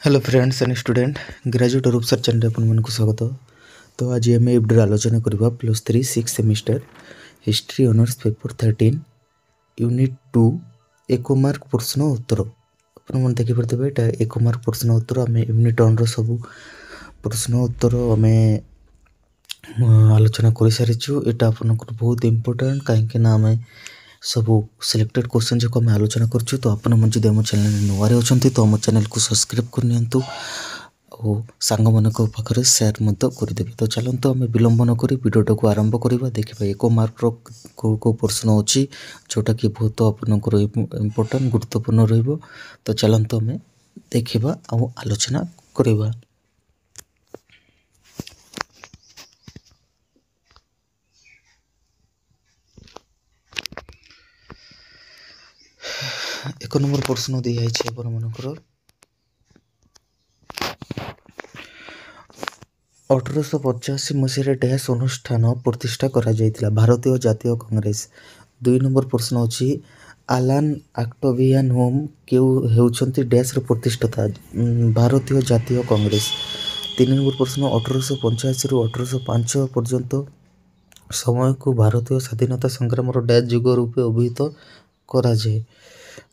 Hello friends and student graduate Rupsar channel आपको स्वागत। तो आज आम ए भिडियो आलोचना करवा +3 6 semester history honours paper 13 unit 2 एक मार्क प्रश्न उत्तर आपने देखिपे यहाँ एक मार्क प्रश्न उत्तर आम यूनिट 1 रू प्रश्न उत्तर आम आलोचना कर सारीचु। यहाँ आपको बहुत इम्पोर्टाट कहीं आम सब सिलेक्टेड क्वेश्चन जो आम आलोचना करूँ। तो आपने जब आम चैनल नुआ अच्छे तो आम चैनल को सब्सक्राइब करनी और सांग मान पाखे सेयार करदेवे। तो चलते आम विलंब नक भिडियोटा को आरंभ करवा। देखा एक मार्क को प्रश्न अच्छी जोटा कि बहुत आपनकर इम्पोर्टाट गुरुत्वपूर्ण रही। तो चलते आम देखा आलोचना करवा। एक नंबर प्रश्न दी जाइए मनकर 1885 मसीह डैश अनुष्ठान प्रतिष्ठा करा जाइतिला भारतीय जातीय कांग्रेस। 2 नंबर प्रश्न अच्छी आलान आक्टोवियान होम क्यों होउछंती डैश रो प्रतिष्ठाता भारतीय जातीय कांग्रेस। 3 नंबर प्रश्न 1885 रु 1805 पर्यंत समय को भारतीय स्वाधीनता संग्राम डैश युग रूपे अभिहित करा जाए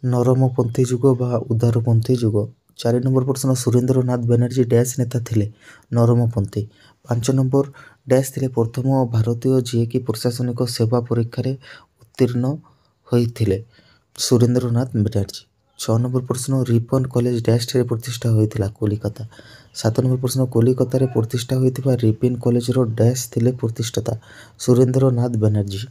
नरमपंथी युग बा उदारपंथी युग। 4 नंबर प्रश्न सुरेंद्रनाथ बनर्जी डैश नेता थिले नरमपंथी। 5 नंबर डैश थिले प्रथम भारतीय जी कि प्रशासनिक सेवा परीक्षा उत्तीर्ण होइथिले सुरेंद्रनाथ बनर्जी। 6 नंबर प्रश्न रिपन कॉलेज डैश ठारे प्रतिष्ठा होइथिला कोलकाता। 7 नंबर प्रश्न कोलकाता प्रतिष्ठा होइथिबा रिपन कॉलेज रो डैश थिले प्रतिष्ठाता सुरेंद्रनाथ बनर्जी।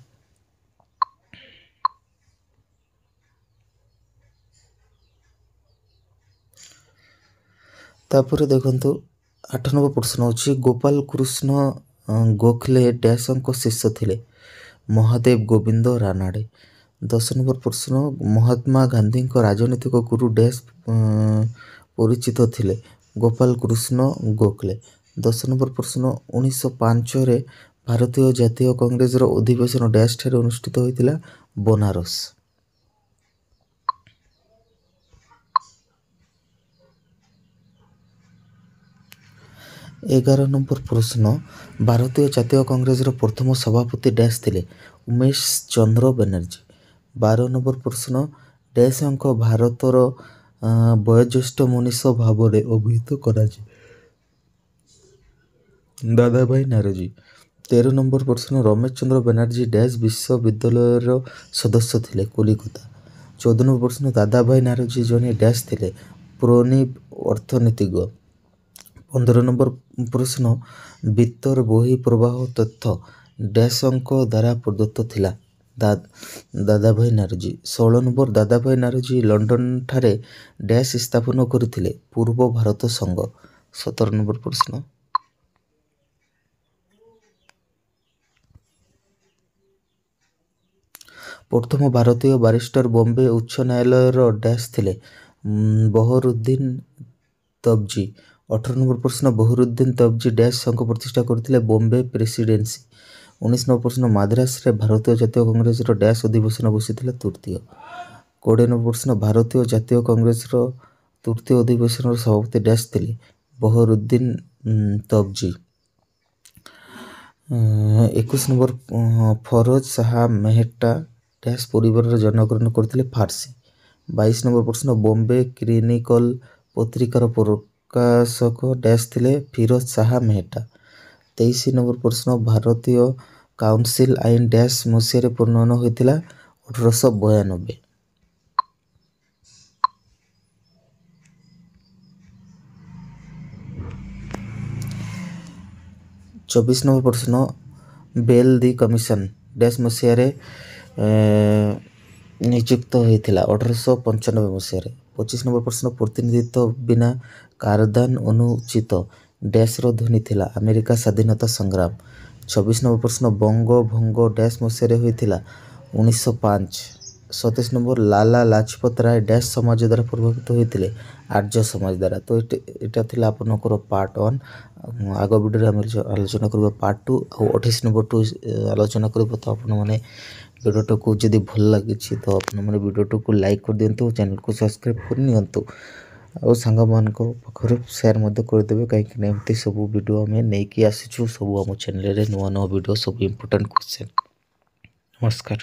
तापर देखंतु 8 नंबर प्रश्न अच्छी गोपाल कृष्ण गोखले डैश शिष्य थिले महादेव गोविंद रानाडे। 10 नंबर प्रश्न महात्मा गांधी राजनीतिक गुरु डैश परिचित थिले गोपाल कृष्ण गोखले। 10 नंबर प्रश्न 1905 भारतीय जातीय कांग्रेस अधिवेशन डैश ठारे अनुष्ठित होइतिला बनारस। 11 नंबर प्रश्न भारतीय जातीय कांग्रेस प्रथम सभापति डैश थिले उमेश चंद्र बनर्जी। 12 नंबर प्रश्न डैश भारतर वयोज्येष्ठ मनीष भाव में अभिहित करा दादा भाई नारोजी। 13 नंबर प्रश्न रमेश चंद्र बनर्जी डैश विश्वविद्यालय सदस्य थिले कोलकाता। 14 नंबर प्रश्न दादा भाई नारोजी जने डैश थिले प्रोनी अर्थनीतिज्ञ। 15 नंबर प्रश्न वित्तर बही प्रवाह तथ्य डैश द्वारा प्रदत्त थिला दादा भाई नारोजी। 16 नंबर दादा भाई नारोजी लंडन ठारे डैश स्थापन करथिले पूर्व भारत संघ। 17 नंबर प्रश्न प्रथम भारतीय बारिस्टर बॉम्बे उच्च न्यायालय डैश थिले बहरुद्दीन तबजी। 18 नंबर प्रश्न बहरुद्दीन तबजी डैश संघ प्रतिष्ठा करथिले बॉम्बे प्रेसिडेंसी। 19 नंबर प्रश्न मद्रास रे भारतीय जातीय कांग्रेस डैश अधिवेशन बसिथिला तृतीय। 20 नंबर प्रश्न भारतीय जातीय कांग्रेस तृतीय अधिवेशन सभापति डैश थिले Bahruddin तबजी। 21 number furrows Shah Mehta dash परिवार जन्मग्रहण करथिले फारसी। 22 नंबर प्रश्न बॉम्बे क्रिनिकल पत्रिकार प्रकाशक डैश थिले फिरोज शाह मेहता। 23 नंबर प्रश्न भारतीय काउंसिल आईन डैश मसीह प्रणयन होइतिला 1892। 24 नंबर प्रश्न बेल दी कमिशन डैश मसीह नियुक्त होइतिला 1895 मसीह। 25 नंबर प्रश्न प्रतिनिधित्व बिना कारदान अनुचित डैश ध्वनि थिला अमेरिका स्वाधीनता संग्राम। 26 नंबर प्रश्न बंग भंग डैश मसीह होइतिला 1905। 27 नंबर लाला लाजपत राय डैश समाज द्वारा प्रभावित होते आर्य समाज द्वारा। तो यहाँ थी आपनकर पार्ट 1 आग भिडियो आम आलोचना करवा पार्ट 2 और 28 नंबर 2 आलोचना करवा। तो आपने भिडियो को जब भल लगी तो आपने भिडियो को लाइक कर दिंतु चैनल को सब्सक्राइब करनी। ଆଉ ସାଙ୍ଗମାନଙ୍କ ପାଖରେ ସେୟାର ମଧ୍ୟ କରିଦେବେ, କାହିଁକିନା ଏମିତି ସବୁ ଭିଡ଼ିଓ ଆମେ ନେଇକି ଆସିଛୁ ସବୁ ଆମ ଚ୍ୟାନେଲରେ, ନୂଆ ନୂଆ ଭିଡ଼ିଓ, ସବୁ ଇମ୍ପୋର୍ଟାଣ୍ଟ କ୍ୱେଶ୍ଚନ୍। ନମସ୍କାର।